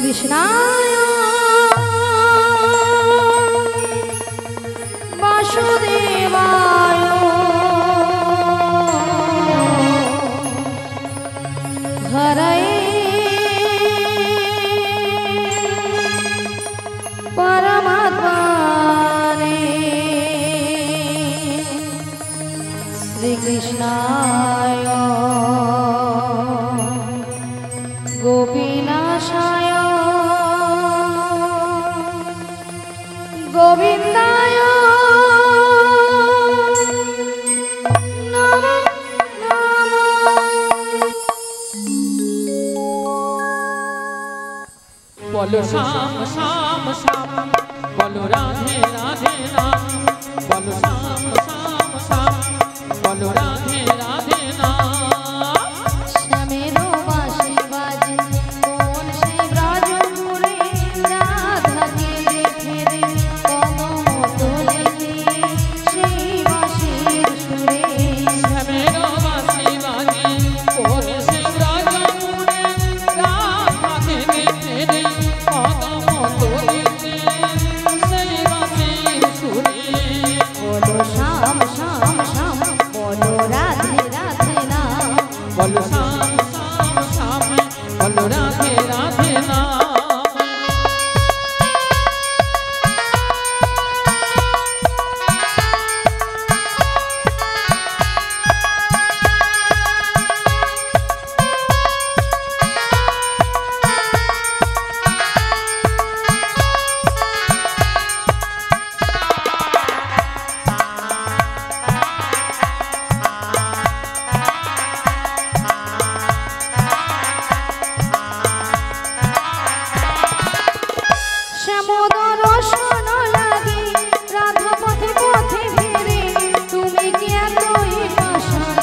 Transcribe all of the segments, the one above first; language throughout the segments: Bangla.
कृष्णाय वासुदेवाय हरये परमात्मने श्रीकृष्णाय गोपीनाशाय गोविन्दाय नमः बोलो श्याम श्याम श्याम बोलो राधे राधे राम बोलो श्याम श्याम श्याम बोलो राधे राधे राम श्यामेरो बांशी बाजे कौन से ब्रजपुरे राधा के देखे रे कदम तोले সেই বাঁশির সুরে श्यामेरो बांशी बाजे कौन से ब्रजपुरे राधा के देखे रे कदम तोले সেই বাঁশির সুরে बोलो श्याम श्याम श्याम बोलो राधे राधे नाम बोलो श्याम श्याम श्याम बोलो राधे राधे राम শ্যামোদর রসন লাগে রাধা পথে পথে ফিরে তুমি কি এতই পাষাণ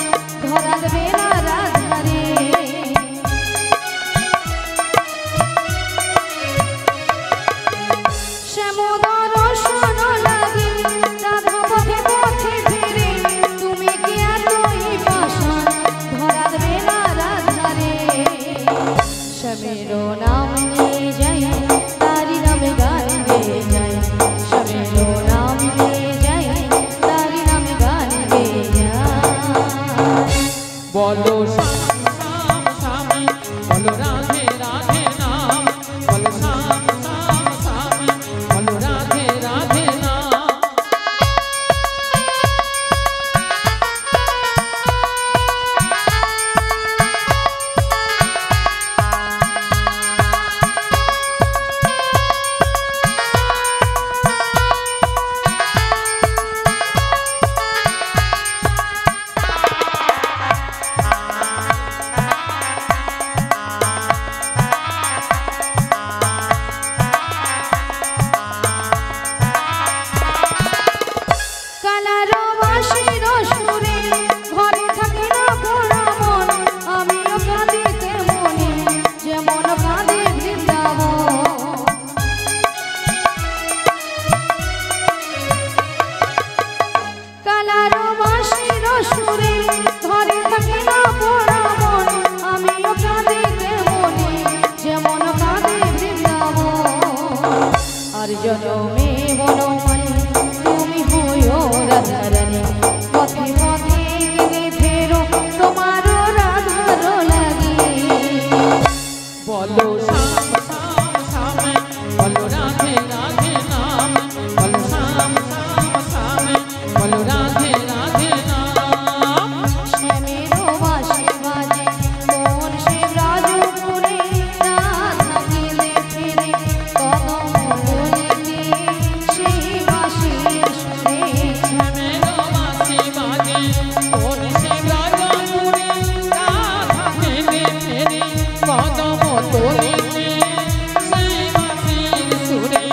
ধরা দেবে না রাধারে শ্যামোদর রসন লাগে রাধা পথে পথে ফিরে তুমি কি এতই পাষাণ ধরা দেবে না রাধারে শ্যামেরো নাম নিয়ে যাই तारी नाम गान गे जाए श्यामेरो नाम ले जाए तारी नाम गान गे जाए बोलो श्याम श्याम श्याम बोलो राधे राधे नाम बोलो श्याम श्याम श्याम बोलो राधे राधे नाम কালারো বাঁশির সুরে ঘরে থাকে না পোড়া মন আমিও কাঁদিতে মনে যেমন কাঁদে বৃন্দাবন কালারো বাঁশির সুরে ঘরে থাকে না পোড়া মন আমিও কাঁদিতে মনে যেমন কাঁদে বৃন্দাবন আর জনমে বনমালী তুমি হইও রাধারানী পথে পথে গেলে ফেরো তোমারও রাধার লাগি बोलो श्याम श्याम श्याम बोलो राधे राधे नाम बोलो श्याम श्याम श्याम बोलो राधे राधे नाम শ্যামেরো বাঁশি বাজে কোন সে ব্রজপুরে রাধা গেলে ফেরে কদম তলিতে সেই বাঁশির সুরে श्यामेरो बांशी बाजे कौन से ब्रजपुरे राधा के देखे रे कदम तोले সেই বাঁশির সুরে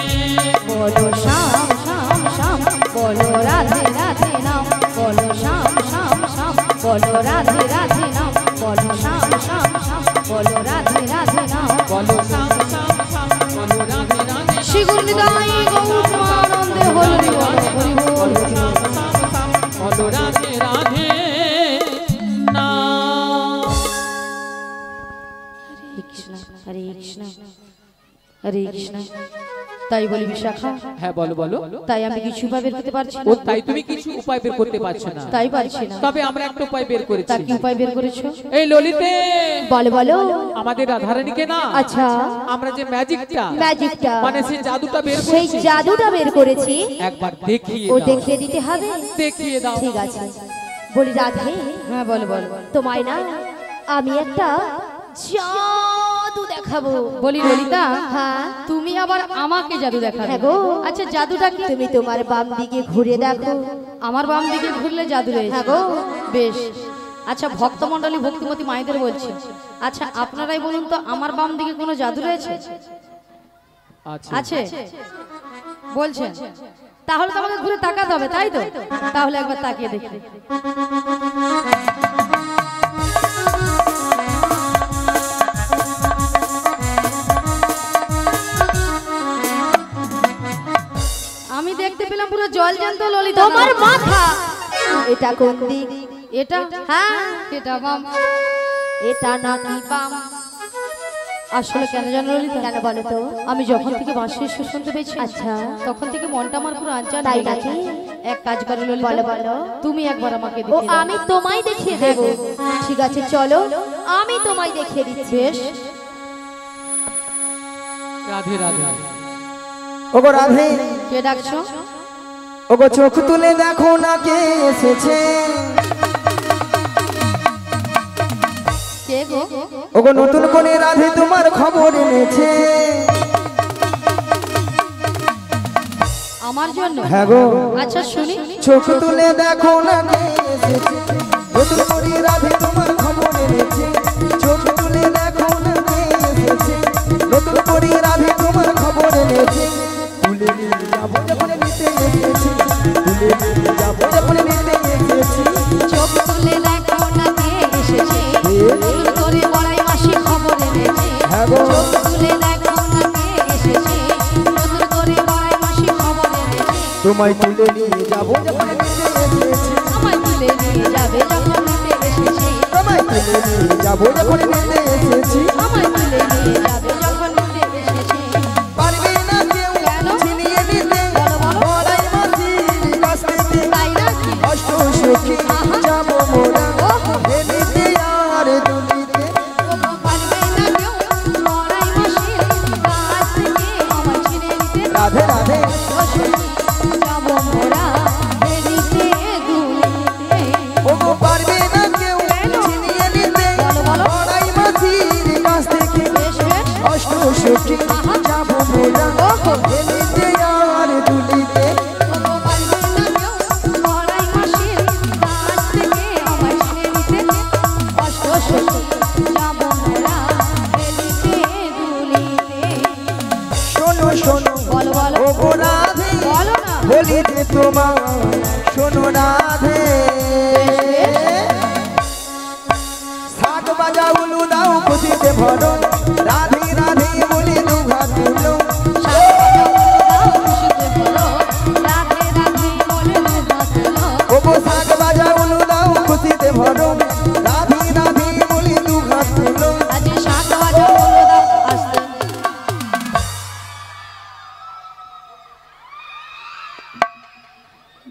बोलो श्याम श्याम श्याम बोलो राधे राधे नाम बोलो श्याम श्याम श्याम बोलो राधे राधे नाम बोलो श्याम श्याम श्याम बोलो राधे राधे नाम बोलो श्याम श्याम श्याम बोलो राधे राधे श्री गुरुनिदाई गौतमानंदे हरि बोल हरि बोल बोलो श्याम श्याम श्याम बोलो राधे राधे नाम। हरे कृष्ण হরে কৃষ্ণ। তাই বলি বিশাখা, হ্যাঁ বলো বলো। তাই আমি কিছু উপায় বের করতে পারছি ও না। তাই তুমি কিছু উপায় বের করতে পারছো না? তাই পারছি না। তবে আমরা একটা উপায় বের তা করেছি। কি উপায় বের করেছো? এই ললিতে, বলো বলো। আমাদের রাধারানীকে না, আচ্ছা, আমরা যে ম্যাজিকটা মানে সেই জাদুটা বের সেই করেছি, জাদুটা বের করেছি, একবার দেখিয়ে ও দাও। দেখিয়ে দিতে হবে। দেখিয়ে দাও। ঠিক আছে। বলি রাধে, হ্যাঁ বলো বলো। তোমায় না আমি একটা জাদু দেখাবো। বলি ললিতা, হ্যাঁ তুমি আবার আমাকে জাদু দেখাবে? হ্যাঁ গো। আচ্ছা জাদুটা কি? তুমি তোমার বাম দিকে ঘুরে দেখো। আমার বাম দিকে ঘুরলে জাদু রয়েছে? হ্যাঁ গো। বেশ। আচ্ছা ভক্তমণ্ডলী ভক্তিমতী মায়েদের বলছি, আচ্ছা আপনারাই বলুন তো আমার বাম দিকে কোনো জাদু রয়েছে? আছে বলছেন? তাহলে তো আমাকে ঘুরে তাকাতে হবে, তাই তো? তাহলে একবার তাকিয়ে দেখি। আমি দেখতে পেলাম পুরো জল জ্যান্ত ললিতা। তোমার মাথা এটা কোন দিক? এটা, হ্যাঁ এটা বাম। এটা নাকি বাম? আসলে কেন জানো ললিতা? কেন বলো তো? আমি যখন থেকে বাঁশির সুর শুনতে পেয়েছি, আচ্ছা তখন থেকে মনটা আমার পুরো আনচান হয়ে গেছে। এক কাজ করো ললিতা, বলো বলো। তুমি একবার আমাকে দেখিয়ে দাও। আমি তোমায় দেখিয়ে দেব। ঠিক আছে চলো, আমি তোমায় দেখিয়ে দিচ্ছি। বেশ। রাধে রাধে। ওগো রাধে, কে ডাকছো? ওগো চোখ তুলে দেখো না কে এসেছে। কে গো? ওগো নতুন করে রাধে তোমার খবর এনেছে। আমার জন্য? হ্যাঁ গো। আচ্ছা শুনি। চোখ তুলে দেখো না কে এসেছে, নতুন করে রাধে তোমার খবর এনেছে। চোখ তুলে দেখো না কে এসেছে, নতুন করে রাধে তোমার খবর এনেছে। তুলে নিয়ে যাবো যখন নিতে এসেছি, তুলে নিয়ে যাবো যখন নিতে এসেছি। চোখ তুলে দেখো না কে এসেছে, নতুন করে বড়াই মাসি খবর এনেছে। হ্যাঁ গো। চোখ তুলে দেখো না কে এসেছে, নতুন করে বড়াই মাসি খবর এনেছে। তোমায় তুলে নিয়ে যাবো যখন নিতে এসেছি, আমায় তুলে নিয়ে যাবে যখন নিতে এসেছে। তোমায় তুলে নিয়ে যাবো যখন নিতে এসেছি। আমায় তুলে নিয়ে যাবে যখন নিতে এসেছে। পারবে না কেউ কেন? ছিনিয়ে নিতে, বলো বলো। বড়াই মাসির কাছ থেকে তাই নাকি? অষ্ট সখী যাবো মোরা, এমনিতে আর দুলিতে। পারবে না কেউ বড়াই মাসির কাছ থেকে আমায় ছিনে নিতে। রাধে রাধে। যাবো মোরা এদিকে দুলিতে। ওগো পারবে না কেউ ছিনিয়ে নিতে, বলো বলো। বড়াই মাসির কাছ থেকে বেশ বেশ। অষ্ট সখী যাবো মোরা, এমনিতে আর দুলিতে। পারবে না কেউ বড়াই মাসির কাছ থেকে আমায় ছিনে নিতে। অষ্ট সখী যাবো মোরা এদিকে দুলিতে। শোনো শোনো বলো বলো। ওগো রাধে, বলো না। বলি যে তোমার শোনো রাধে। শাক বাজা উলু দাও খুশিতে ভরো, রাধে রাধে বলি দুঘা তুলো। ওগো শাক বাজা উলু দাও খুশিতে ভরো, রাধে রাধে বলি দুঘা তুলো।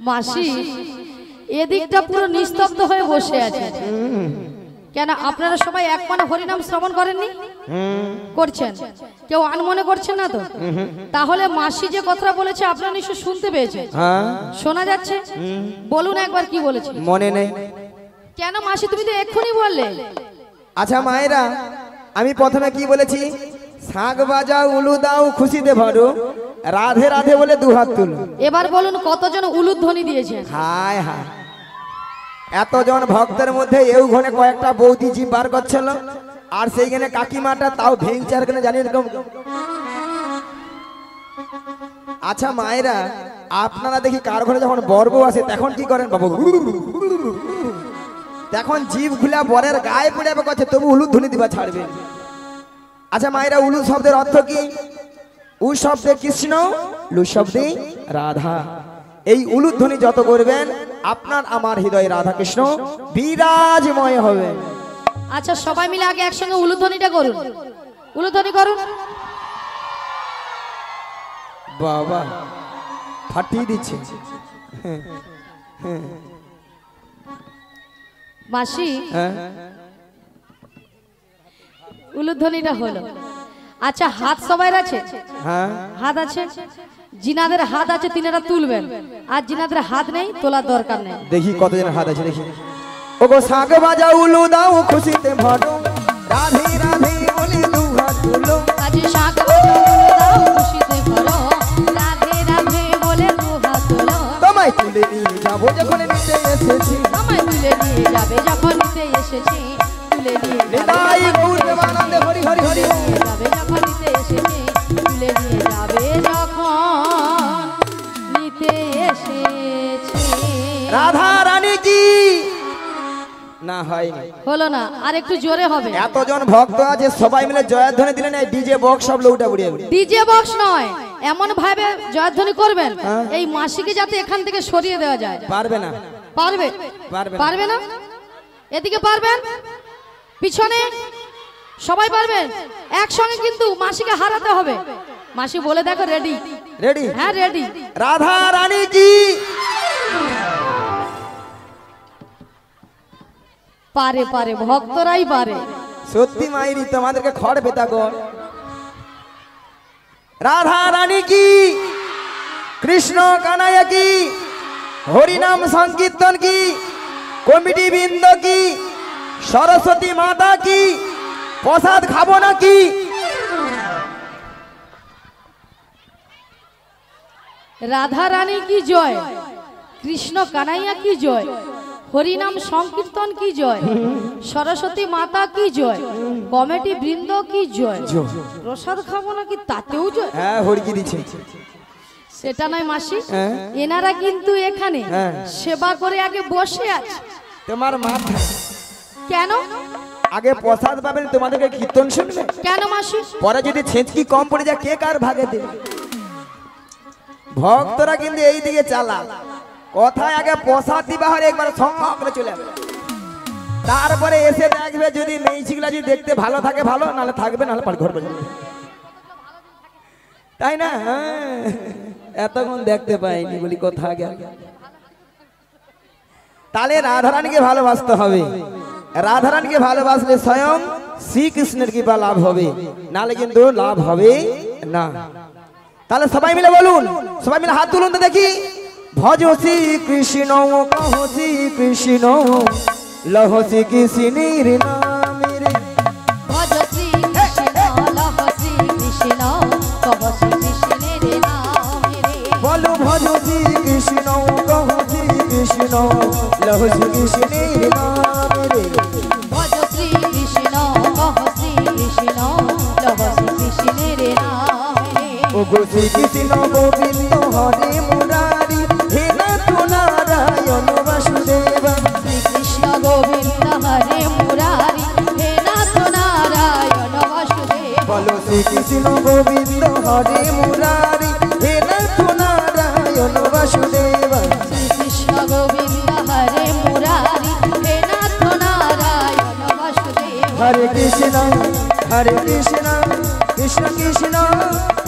মাসি এদিকটা পুরো নিস্তব্ধ হয়ে বসে আছে কেন? আপনারা সবাই এক মনে হরিনাম শ্রবণ করেননি? করছেন? কেউ আনমনে করছেন না তো? তাহলে মাসি যে কথাটা বলেছে আপনারা নিশ্চয় শুনতে পেয়েছেন। শোনা যাচ্ছে? বলুন একবার কি বলেছে। মনে নেই কেন মাসি, তুমি তো এক্ষুনি বললে। আচ্ছা মায়েরা, আমি প্রথমে কি বলেছি? শাক বাজা উলু দাও খুশিতে ভরো, রাধে রাধে বলে দুহাত তুলো। এবার বলুন কতজন উলুধ্বনি দিয়েছে? হায় হায়, এতজন ভক্তের মধ্যে এও ঘনে কয়েকটা বৌদি জিভ বার করছিল, আর সেইখানে কাকিমাটা তাও ভেঙচার কেন জানি এরকম। আচ্ছা মায়েরা, আপনারা দেখি কার ঘরে যখন বর বউ আসে তখন কি করেন বাবু? তখন জিভ খুলা বরের গায়ে পড়ে করছে, তবু উলুধ্বনি দিবা ছাড়বে। আচ্ছা মায়েরা, উলু শব্দের অর্থ কি? উ শব্দে কৃষ্ণ, লু শব্দে রাধা। এই উলুধ্বনি যত করবেন আপনার আমার হৃদয়ে রাধা কৃষ্ণ বিরাজময় হবে। আচ্ছা সবাই মিলে আগে একসঙ্গে উলুধ্বনিটা করুন। উলুধ্বনি করুন। বাবা ফাটিয়ে দিচ্ছে। মাসি হ্যাঁ উলুধ্বনিটা হলো। আচ্ছা হাত সবার আছে? হ্যাঁ হাত আছে, জিনাদের হাত আছে তিনারা তুলবেন, আর জিনাদের হাত নেই তোলার দরকার নেই। দেখি কতজনের হাত আছে দেখি। ওগো শাক বাজা উলু দাও খুশিতে ভরো, রাধে রাধে বলে দু হাত তুলো। আজ শাক দাও খুশিতে ভরো, রাধে রাধে বলে দু হাত তোলো। তোমায় তুলে নিয়ে যাবো যখন নিতে এসেছি, আমায় তুলে নিয়ে যাবে যখন নিতে এসেছি, তুলে নিয়ে নিতাই গৌর প্রেমানন্দে হরি হরি হরি। যাবে যখন নিতে এসেছি, তুলে নিয়ে যাবে যখন নিতে এসেছি। রাধা রানী কি না হয়নি, হলো না, আর একটু জোরে হবে। এতজন ভক্ত আছে সবাই মিলে জয়ধ্বনি দিলেন, এই ডিজে বক্স সব লোকটা উড়িয়ে ডিজে বক্স নয়, এমন ভাবে জয়ধ্বনি করবেন এই মাসিকে যাতে এখান থেকে সরিয়ে দেওয়া যায়। পারবে না? পারবে? পারবে না? এদিকে পারবেন, পিছনে সবাই পারবেন, একসঙ্গে কিন্তু মাসিকে হারাতে হবে। মাসি বলে দেখো রেডি? রেডি? হ্যাঁ রেডি। রাধা রানী কি পারে পারে, ভক্তরাই পারে। সত্যি মাইরি তোমাদেরকে খড় বেতা কর। রাধা রানী কি, কৃষ্ণ কানাইয়া কি, হরিনাম সংকীর্তন কি, কমিটি বৃন্দ কি, সরস্বতী মাতা কি, প্রসাদ খাবো নাকি? রাধা রানী কি জয়, কৃষ্ণ কানাইয়া কি জয়, হরিনাম সংকীর্তন কি জয়, সরস্বতী মাতা কি জয়, কমিটি বৃন্দ কি জয়, প্রসাদ খাবো নাকি তাতেও জয়। হ্যাঁ হরিকি দিচ্ছে। সেটা নয় মাসি, এনারা কিন্তু এখানে সেবা করে আগে বসে আছে। তোমার মাথা কেন? আগে প্রসাদ পাবেন, তোমাদেরকে কীর্তন শুনবে কেন মাসি? পরে যদি ছেঁচকি কম পড়ে যায় কে কার ভাগে দেবে? ভক্তরা কিন্তু এই দিকে চালা, কথায় আগে প্রসাদ দিবা হলে একবার সঙ্গ করে চলে যাবে, তারপরে এসে দেখবে যদি মেয়েছিগুলা যদি দেখতে ভালো থাকে ভালো, নাহলে থাকবে, নাহলে পার ঘর বাজাবে, তাই না? এতক্ষণ দেখতে পাইনি বলি কথা গেল। তাহলে রাধারানীকে ভালোবাসতে হবে, রাধারানীকে ভালোবাসলে স্বয়ং শ্রীকৃষ্ণের কৃপা লাভ হবে, নাহলে কিন্তু লাভ হবে না। তাহলে সবাই মিলে বলুন, সবাই মিলে হাত তুলুন তো দেখি। ভজ শ্রী কৃষ্ণ কহ শ্রী কৃষ্ণ লহ শ্রী কৃষ্ণের নামে রে। ভজ শ্রী কৃষ্ণ লহ শ্রী কৃষ্ণ কহ শ্রী কৃষ্ণের নামে রে। বলো ভজ শ্রী কৃষ্ণ কহ শ্রী কৃষ্ণ লহ শ্রী কৃষ্ণের নামে রে। ভজ শ্রী কৃষ্ণ কহ শ্রী কৃষ্ণ লহ শ্রী কৃষ্ণের নামে রে। ও গো শ্রী কৃষ্ণ গোবিন্দ হরে মুরারি হে নাথ নারায়ণ বাসুদেবা। শ্রীকৃষ্ণ গোবিন্দ হরে মুরারি হে নাথ নারায়ণ বাসুদেব। বলো শ্রীকৃষ্ণ গোবিন্দ হরে মুরারি হে নাথ নারায়ণ বাসুদেবা। শ্রীকৃষ্ণ গোবিন্দ হরে মুরারি হে নাথ নারায়ণ বাসুদেব। হরে কৃষ্ণ কৃষ্ণ কৃষ্ণ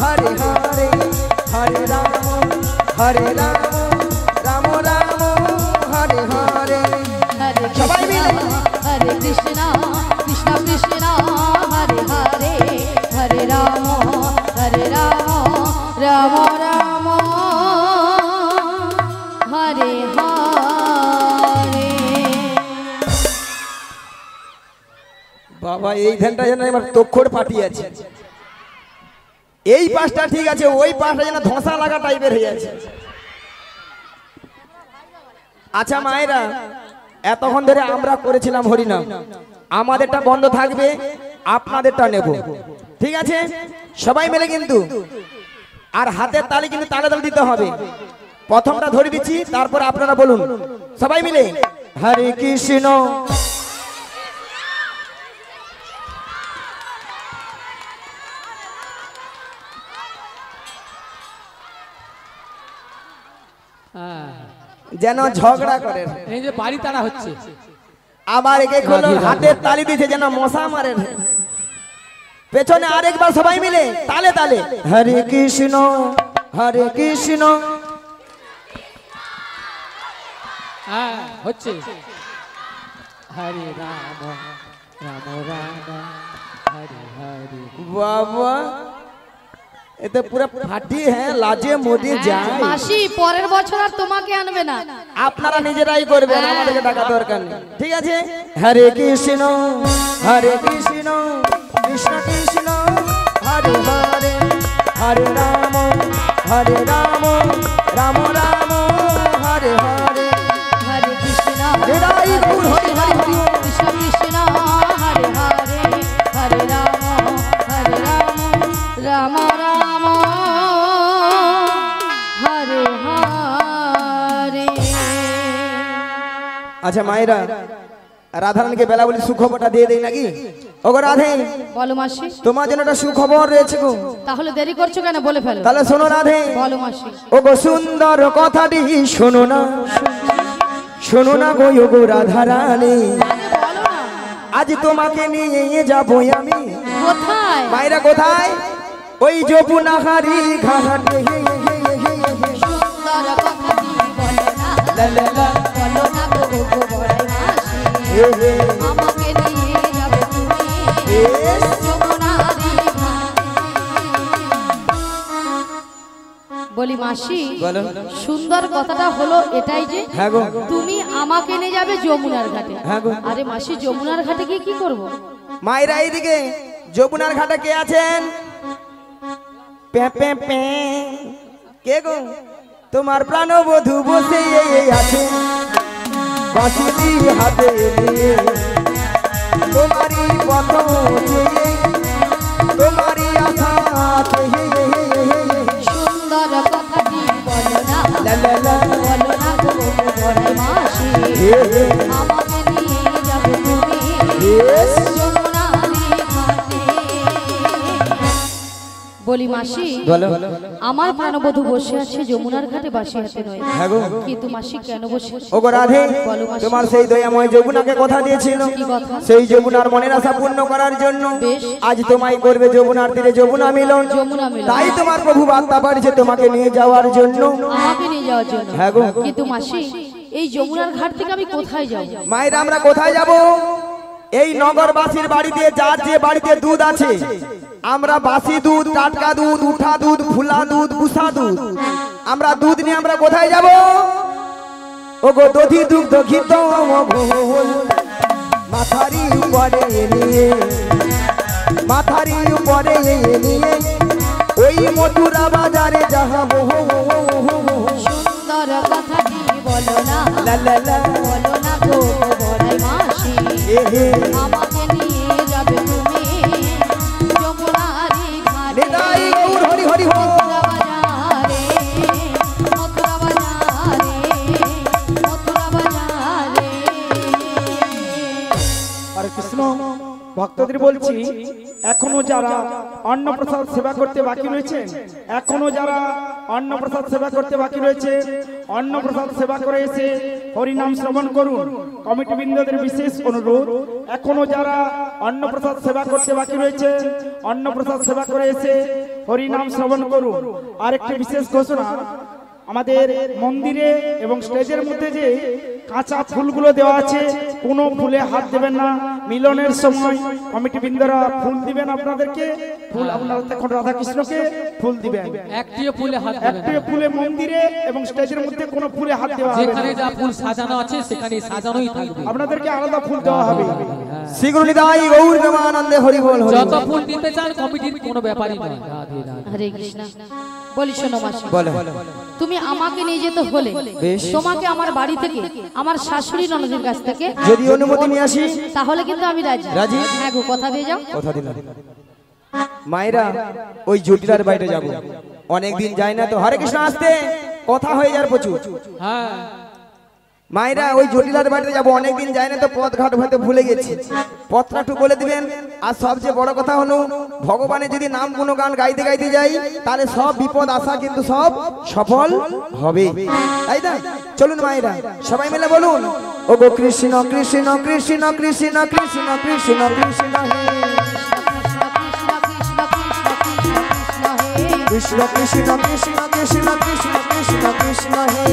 হরে হরে, হরে রাম রাম রাম হরে হরে। হরে সবাই কৃষ্ণ মিলে। হরে কৃষ্ণ কৃষ্ণ কৃষ্ণ হরে হরে, হরে রাম রাম রাম হরে হরে। বাবা এই ধ্যানটা যেন এবার তক্ষর পাটি আছে, এই পাশটা ঠিক আছে, ওই পাশটা যেন ধোঁসা লাগা টাইপের হয়ে আছে। আচ্ছা মায়েরা, এতক্ষণ ধরে আমরা করেছিলাম হরিনাম, আমাদেরটা বন্ধ থাকবে, আপনাদেরটা নেব, ঠিক আছে? সবাই মিলে কিন্তু, আর হাতের তালি কিন্তু তালে তালে দিতে হবে। প্রথমটা ধরে দিচ্ছি, তারপর আপনারা বলুন সবাই মিলে হরে কৃষ্ণ। যেন ঝগড়া করেন, এই যে বাড়ি তারা হচ্ছে, আবার একে হলো হাতের তালি দিতে যেন মশা মারেন। পেছনে আরেকবার সবাই মিলে তালে তালে হরে কৃষ্ণ হরে কৃষ্ণ। হ্যাঁ হচ্ছে হরে রাম রাম রাম হরে হরে। বাবা এতে পুরো ফাটি হ্যাঁ লাজে মোদে যায়। মাসি পরের বছর আর তোমাকে আনবে না, আপনারা নিজেরাই করবেন, আমাদেরকে টাকা দরকার নেই, ঠিক আছে? হরে কৃষ্ণ হরে কৃষ্ণ কৃষ্ণ কৃষ্ণ হরে হরে, হরে রাম রাম রাম হরে হরে। হরে কৃষ্ণ হৃদয় গুণ হরি হরি হরি। কৃষ্ণ কৃষ্ণ হরে হরে, হরে রাম রাম রাম হরে হরে। আচ্ছা মায়েরা, রাধারানীকে বেলা বলি সুখবরটা দিয়ে দেই নাকি? ওগো রাধে, বলো মাসি। তোমার জন্য একটা সুখবর রয়েছে গো। তাহলে দেরি করছো কেন, বলে ফেলো। তাহলে শোনো রাধে। বলো মাসি। ওগো সুন্দর কথাটি শোনো না, শোনো না গো ওগো রাধারানী, বলো না। আজ তোমাকে নিয়ে যাবো আমি। কোথায়? মায়েরা কোথায়? ওই যমুনাহারি ঘাটে। সুন্দর কথাটি বলো না, লা লা লা। বলো না গো গো বড়াই মাসি, হে হে। আমাকে নিয়ে যাবে তুমি বেশ। যমুনারি ঘাটে। বলি মাসি, বলো। সুন্দর কথাটা হলো এটাই যে হ্যাঁ গো। তুমি আমাকে নিয়ে যাবে যমুনার ঘাটে। হ্যাঁ গো। আরে মাসি, যমুনার ঘাটে গিয়ে কি করব? মায়েরা এইদিকে যমুনার ঘাটে কে আছেন? পে পে পে। কে গো? তোমার প্রাণবধূ বসে আছে বাঁশি হাতে নিয়ে, তোমারই পথ চেয়ে, তোমারই আশাতে। সুন্দর কথাটি বলো না, লা লা লা। বলো না গো বড়াই মাসি, হে হে। আমাকে নিয়ে যাবে তুমি বেশ। যমুনারি ঘাটে। বলি মাসি, বলো। আমার প্রাণবধূ বসে আছে যমুনার ঘাটে বাসি হাতে নয়, হ্যাঁ গো। কিন্তু মাসি কেন বসে আছে? ওগো রাধে, বলো মাসি। তোমার সেই দয়াময় যমুনাকে কথা দিয়েছিল, কি কথা? সেই যমুনার মনের আশা পূর্ণ করার জন্য বেশ। আজ তোমায় করবে যমুনার তীরে যমুনা মিলন। যমুনা মিলন। তাই তোমার প্রভু বার্তা পাঠিয়েছে তোমাকে নিয়ে যাওয়ার জন্য। আমাকে নিয়ে যাওয়ার জন্য। হ্যাঁ গো। কিন্তু মাসি, এই যমুনার ঘাট থেকে আমি কোথায় যাব? মায়েরা আমরা কোথায় যাব? এই নগরবাসীর বাড়িতে, যার যে বাড়িতে দুধ আছে, আমরা বাসি দুধ, টাটকা দুধ, উঠা দুধ, ফুলা দুধ, বুসা দুধ, আমরা দুধ নিয়ে আমরা কোথায় যাব? ওগো দধি দুগ্ধ ঘিত মাথারি উপরে নিয়ে, মাথারি উপরে নিয়ে ওই মথুরা বাজারে যাবো। সুন্দর কথাটি বলো না, লা লা লা। বলো না গো বড়াই মাসি, হে হে। আমাকে নিয়ে যাবে তুমি যমুনারি ঘাটে। হৃদয় গৌর হরি হরি হরি। মথুরা বাজারে, মথুরা বাজারে, মথুরা বাজারে। হরে কৃষ্ণ। ভক্তদের বলছি, এখনো যারা অন্নপ্রসাদ সেবা করতে বাকি রয়েছে, এখনো যারা অন্নপ্রসাদ সেবা করতে বাকি রয়েছে, অন্নপ্রসাদ সেবা করে এসে হরিনাম শ্রবণ করুন। কমিটি বৃন্দদের বিশেষ অনুরোধ, এখনো যারা অন্নপ্রসাদ সেবা করতে বাকি রয়েছে, অন্নপ্রসাদ সেবা করে এসে হরিনাম শ্রবণ করুন। আরেকটি বিশেষ ঘোষণা, আমাদের মন্দিরে এবং স্টেজের মধ্যে যে কাঁচা ফুলগুলো দেওয়া আছে, কোনো ফুলে হাত দেবেন না। মিলনের সময় কমিটি বৃন্দরা ফুল দিবেন আপনাদেরকে, ফুল আপনারা তখন রাধা কৃষ্ণকে ফুল দিবেন। একটিও ফুলে হাত দেবেন একটি না। ফুলে মন্দিরে এবং স্টেজের মধ্যে কোনো ফুলে হাত দেওয়া হবে যেখানে না। যা ফুল সাজানো আছে সেখানে সাজানোই থাকবে। আপনাদেরকে আলাদা ফুল দেওয়া হবে। শ্রীগুরু নিতাই গৌর প্রেমানন্দে হরি বল হরি যত বল। ফুল দিতে চান কমিটির কোনো ব্যাপারই নয়। রাধে রাধে। হরে কৃষ্ণ। বলি শোনো মাসি, বলো। তুমি আমাকে নিয়ে যেতে হলে বেশ। তোমাকে আমার বাড়ি থেকে, আমার শাশুড়ি ননদের কাছ থেকে যদি অনুমতি নিয়ে আসি তাহলে কিন্তু আমি রাজি। রাজি? হ্যাঁ গো, কথা দিয়ে যাও। কথা দিলাম। মায়েরা ওই জটিলার বাইরে যাব, অনেকদিন যায় না তো। হরে কৃষ্ণ আসতে কথা হয়ে যার প্রচুর। হ্যাঁ মায়েরা ওই জটিলার বাড়িতে যাবো, অনেকদিন যায় না তো, পথ ঘাট হয়তো ভুলে গেছি, পথটা একটু বলে দিবেন। আর সবচেয়ে বড় কথা হলো, ভগবানের যদি নাম গুণগান গাইতে গাইতে যাই, তাহলে সব বিপদ আশা কিন্তু সব সফল হবে, তাই না? চলুন মায়েরা সবাই মিলে বলুন, ও গো কৃষ্ণ কৃষ্ণ কৃষ্ণ কৃষ্ণ কৃষ্ণ কৃষ্ণ কৃষ্ণ হে, কৃষ্ণ কৃষ্ণ কৃষ্ণ কৃষ্ণ কৃষ্ণ কৃষ্ণ হে, কৃষ্ণ কৃষ্ণ কৃষ্ণ কৃষ্ণ কৃষ্ণ কৃষ্ণ কৃষ্ণ হে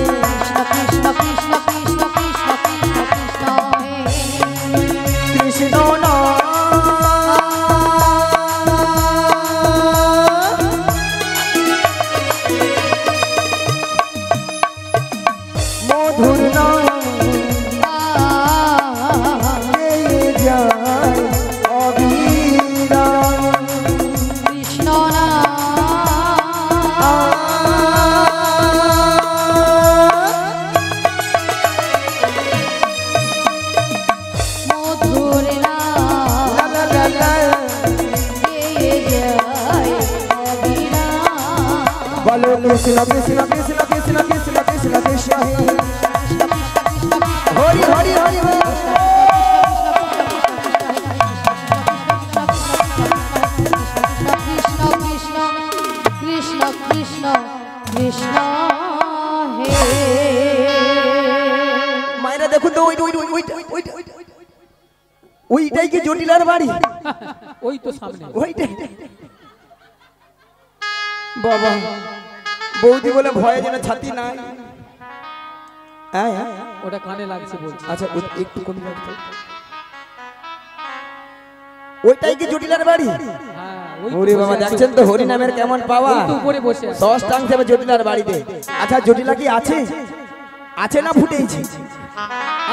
কৃষ্ণ কৃষ্ণ কৃষ্ণ কৃষ্ণ কৃষ্ণ কৃষ্ণ হে কৃষ্ণ না মধুর নাম গেয়ে যায় অবিরাম কৃষ্ণ না মধুর না লা লা লা গেয়ে যায় অবিরাম বলো কৃষ্ণ কৃষ্ণ কৃষ্ণ কৃষ্ণ কৃষ্ণ কৃষ্ণ কৃষ্ণ হে হরি হরি হরি হরি কৃষ্ণ কৃষ্ণ কৃষ্ণ কৃষ্ণ কৃষ্ণ হে মায়েরা দেখুন তো ওইটাই কি জটিলার বাড়ি ওই তো সামনে ওইটাই বাবা বৌদি বলে ভয়ে যেন ছাতি নাই হ্যাঁ হ্যাঁ ওটা কানে লাগছে বলছে। আচ্ছা একটু কম লাগছে ওইটাই কি জটিলার বাড়ি হ্যাঁ, ওই তো ওরে বসে বাবা আছে। দেখছেন তো হরি নামের কেমন পাওয়া ওই তো উপরে বসে আছে। 10 টাং থেকে জটিলার বাড়িতে আচ্ছা জটিলা কি আছে আছে না ফুটেইছে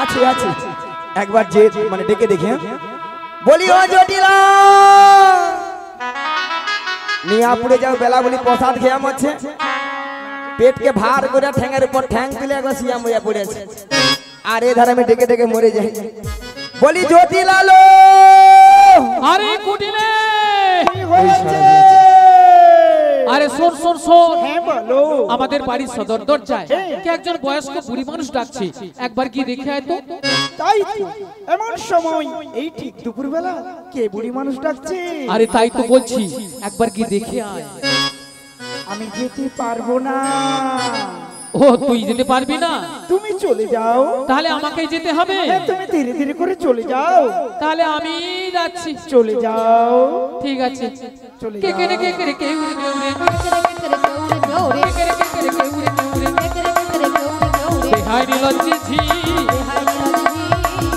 আছে আছে একবার যে মানে ডেকে দেখে বলি ও জটিলা মিয়াপুরে যাও বেলা বলি প্রসাদ খেয়াম হচ্ছে পেটকে ভার করে ঠ্যাঙের উপর ঠ্যাং তুলে একবার সিয়াম হইয়া পড়েছে আর এ ধারে আমি ডেকে ডেকে মরে যাই বলি জটিলা লো আরে কুটিলে কি হয়েছে? আরে শোন শোন শোন হ্যাঁ বলো। আমাদের বাড়ির সদর দরজায় হ্যাঁ। কে একজন বয়স্ক বুড়ি মানুষ ডাকছে, একবার কি দেখে আয় তো। তাই তো, এমন সময় এই ঠিক দুপুরবেলা কে বুড়ি মানুষ ডাকছে? আরে তাই তো বলছি, একবার কি দেখে আয়। আমি যেতে পারবো না। ও তুই যেতে পারবি না? তুমি চলে যাও। তাহলে আমাকেই যেতে হবে। হ্যাঁ, তুমি ধীরে ধীরে করে চলে যাও। তাহলে আমি যাচ্ছি। চলে যাও। ঠিক আছে। চলে কে কে রে যাও। কে কে রে কে উড়ে কে উড়ে কে কে রে কে রে কে উড়ে কে উড়ে বেহাই নিলজ্জে ঝি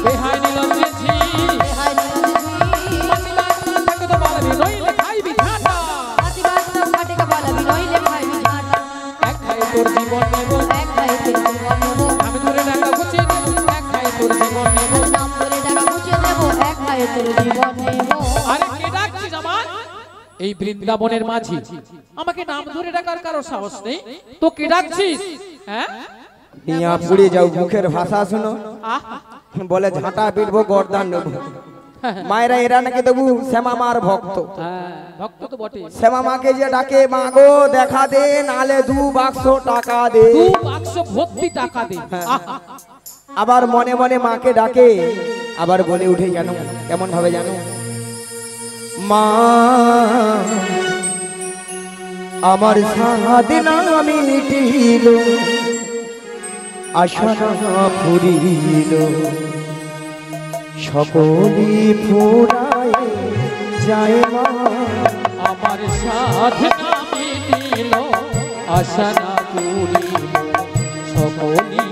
বেহাই নিলজ্জে ঝি মাছিলার না থাকে তো বালবি নইলে খাইবি ঝাঁটা এক খাই তোর জীবন নেব আমি ধরে ডাকা গুছিয়ে নেব এক খাই তোর জীবন নেব। আরে কে ডাকছিস আমার? এই বৃন্দাবনের মাঝি আমাকে নাম ধরে ডাকার কারো সাহস নেই তো কে ডাকছিস? হ্যাঁ মিয়া পুড়ে যাও, মুখের ভাষা শুনো। আহ বলে ঝাঁটা পিটবো গর্দান নেব। মায়েরা এরা নাকি দেবু শ্যামা মার ভক্ত। হ্যাঁ ভক্ত তো বটে। শ্যামা মাকে যে ডাকে মা গো দেখা দে, নালে 2 বাক্স টাকা দে। 2 বাক্স ভর্তি টাকা দে। আহা, আবার মনে মনে মাকে ডাকে, আবার বলে উঠে জানো কেমন ভাবে জানো, মা আমার সাধনা মিটিল, আশা ফুরিল, সকলি ফুরায় যায় মা। আমার সাধনা মিটিল আশা না পুরিল সকলি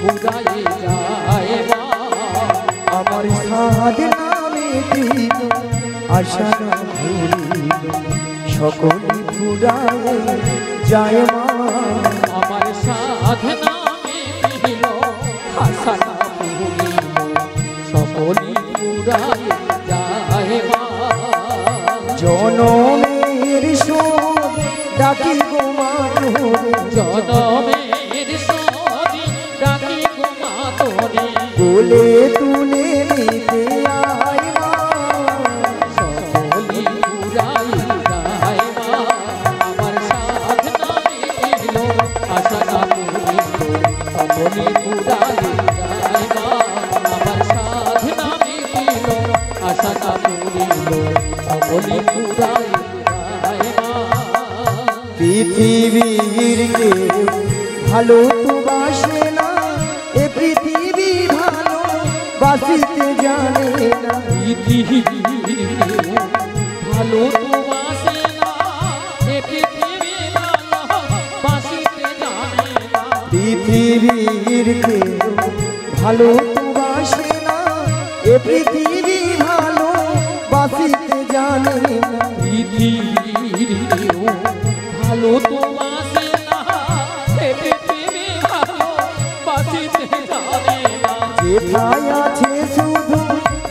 উড়ায়ে যায় মা। আমার সাধনা মিটিল, আশা ফুরিল, সকলি ফুরায় যায় মা। আমার সাধনা মিটিল আশা না পুরিল সকলি উড়ায়ে যায় মা। জনমের শোধ ডাকি গো মা তোরে, জনমের সদি ডাকি গোমা তোরে কোলে তুলে নিতে আয় মা। সকলি উড়াই যায় মা। আমার সাধনা মিটিল আশা না পুরিল সকলি উড়াই যায় মা। আমার সাধনা মিটিল আশা না পুরিল সকলি উড়াই যায় মা। পৃথিবীর কেউ ভালো তো বাসে না, এ পৃথিবী ভালো বাসিতে জানে না। পৃথিবীর কেউ ভালো তো বাসে না, এ পৃথিবী পৃথিবীর কেউ ভালো বাসে না, এ পৃথিবী ভালো বাসিতে জানে না। পৃথিবীর কেউ ভালো তো বাসে না, এ পৃথিবী ভালো বাসিতে জানে না। যেথায় আছে শুধু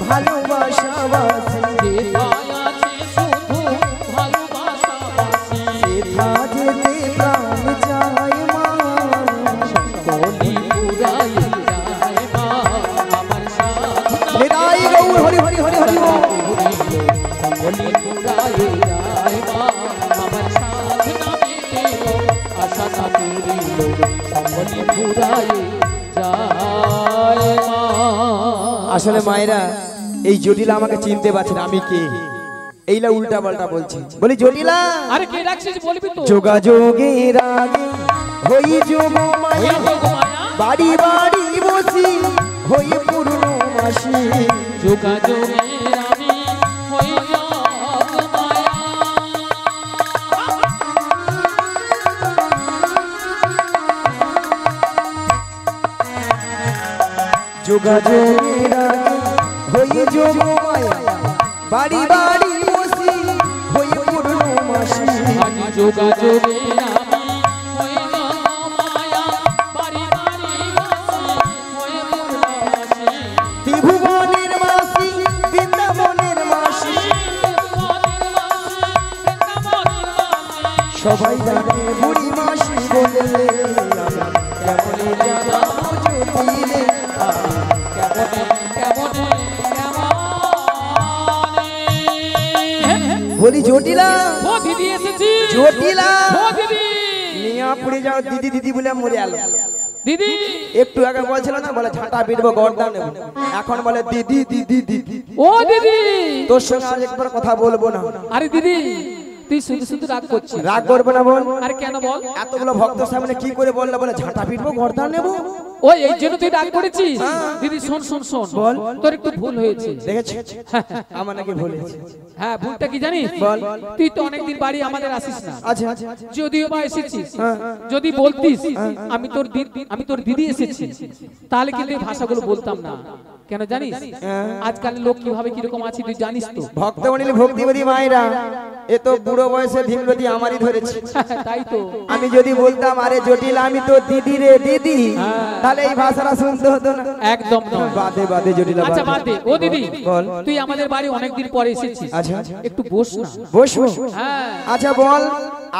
ভালোবাসা বাসে, যেথায় আছে শুধু ভালোবাসা বাসে, সেথা যেতে প্রাণ চায় মা। কলি পুরাই যায় মা আমার সাধনা নিতাই গৌর হরি হরি হরি হরি বল। কলি পুরাই যায় মা আমার সাধনা মিটিল আশা না পুরিল কলি পুরাই যায় মা। আসলে মায়েরা এই জটিলা আমাকে চিনতে পারছে না আমি কে, এইলা উল্টা পাল্টা বলছি। বলি জটিলা আরে কে রাখছিস বলবি তো? যোগাযোগের আগে হই যোগ মায়া, বাড়ি বাড়ি বসি হই পূর্ণমাসী। যোগাযোগের আমি হই যোগ মায়া। যোগাযোগের আগে হই যোগ মায়া, বাড়ি বাড়ি বসি হই পূর্ণমাসী। আজ যোগাযোগের আমি হই যোগ মায়া, বাড়ি বাড়ি বাসি হই পূর্ণমাসী। ত্রিভুবনের মাসি বৃন্দাবনের মাসি, সবাই জানে বুড়ি মাসি বলে। কেমনে জানাবো জটিলে, বলি জটিলা ও দিদি এসেছি। জটিলা ও দিদি, নিয়া পড়ে যাও দিদি দিদি বলে মরে আলো। দিদি একটু আগে বলছিল না বলে ঝাঁটা পিটবো গর্দা নেব, এখন বলে দিদি দিদি দিদি। ও দিদি, তোর সঙ্গে আজ একবার কথা বলবো না। আরে দিদি তুই শুধু শুধু রাগ করছিস। রাগ করবে না বল। আরে কেন বল? এতগুলো ভক্তের সামনে কি করে বললে বলে ঝাঁটা পিটবো গর্দা নেব। ওই এই জন্য তুই রাগ করেছিস। দিদি শোন শোন শোন, বল। তোর একটু ভুল হয়েছে। দেখেছিস আমার নাকি ভুল হয়েছে। হ্যাঁ, ভুলটা কি জানিস? বল। তুই তো অনেকদিন বাড়ি আমাদের আসিস না। আচ্ছা যদিও বা এসেছিস, যদি বলতিস আমি তোর দিদি এসেছি, তাহলে কিন্তু এই ভাষাগুলো বলতাম না। কেন জানিস? আজকাল লোক কিভাবে কিরকম আছে তুই জানিস তো। ভক্তমণি ভক্তিবাদী মায়েরা, এ তো বুড়ো বয়সে ভীমরতি আমারই ধরেছে। তাই তো। আমি যদি বলতাম আরে জটিল আমি তো দিদি রে দিদি, তাহলে এই ভাষাটা শুনতে হতো না। একদম না। বাদে বাদে জটিল। আচ্ছা বাদ দে। ও দিদি, বল। তুই আমাদের বাড়ি অনেকদিন পরে এসেছিস। আচ্ছা একটু বস না। বসবো। হ্যাঁ আচ্ছা বল,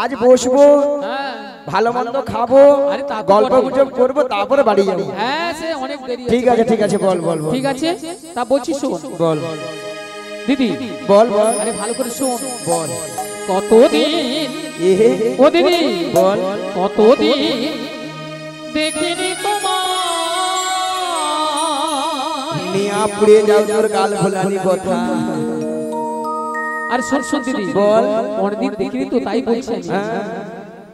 আজ বসবো, হ্যাঁ ভালো মন্দ খাবো, আরে তা তো গল্প বটেই। গুজব করবো, তারপরে বাড়ি যাবো। হ্যাঁ, সে অনেক দেরি ঠিক আছে ঠিক আছে বল বল বল। ঠিক আছে, তা বলছি শোন বল দিদি। বল বল আরে ভালো করে শোন। বল। কতদিন এ ও দিদি, বল। কতদিন দেখিনি তোমার। নিয়া পুড়ে যাও তোর গাল ভোলানি কথা। আর শোন শোন দিদি, বল। অনেকদিন দেখিনি তো তাই বলছি আমি। হ্যাঁ।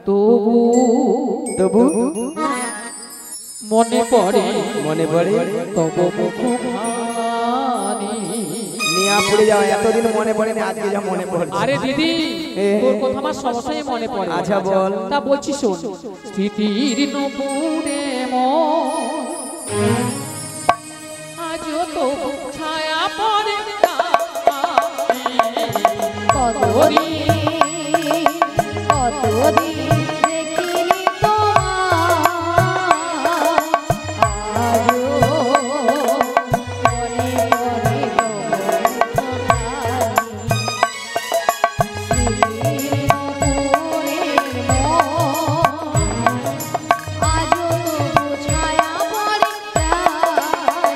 তবু তবু মনে পড়ে মনে পড়ে তবু মুখখানি। নিয়া পুড়ে যাও, এতদিন মনে পড়ে না, আজকে যা মনে পড়ে। আরে দিদি, তোর কথা আমার সবসময় মনে পড়ে। আচ্ছা বল। তা বলছি শোন। স্মৃতির নপুরে মন আজও তো ছায়া পড়ে কতদিন দেখিনি তোমার, আজও মনে পড়ে স্মৃতির নপুরের মন, আজও তবু ছায়া পড়ে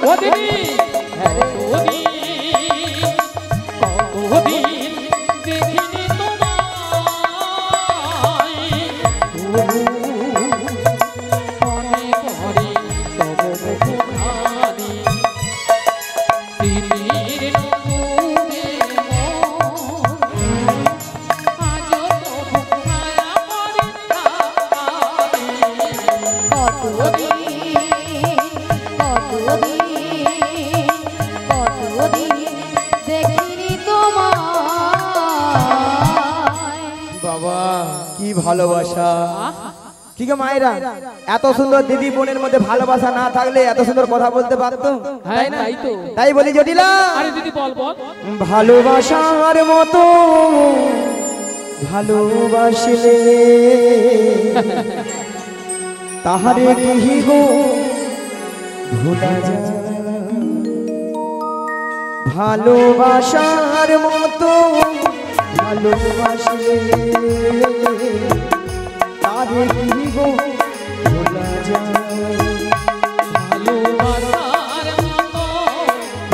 ও দিদি। কতদিন দেখিনি তোমায়, তবু মনে পড়ে তবু মুখখানি। স্মৃতির নপুরে মন আজও তবু ছায়া পড়ে কতদিন দেখিনি তোমায়। বাবা কি ভালোবাসা, কি কি গো মায়েরা, এত সুন্দর দিদি বোনের মধ্যে ভালোবাসা না থাকলে এত সুন্দর কথা বলতে পারতো? হ্যাঁ তাই তো। তাই বলি জটিলা, আরে দিদি বল বল। ভালোবাসার মতো ভালোবাসলে তাহারে কি গো ভোলা যায়? ভালোবাসার মতো ভালোবাসলে তারে কি গো ভোলা যায়? ভালোবাসার মতো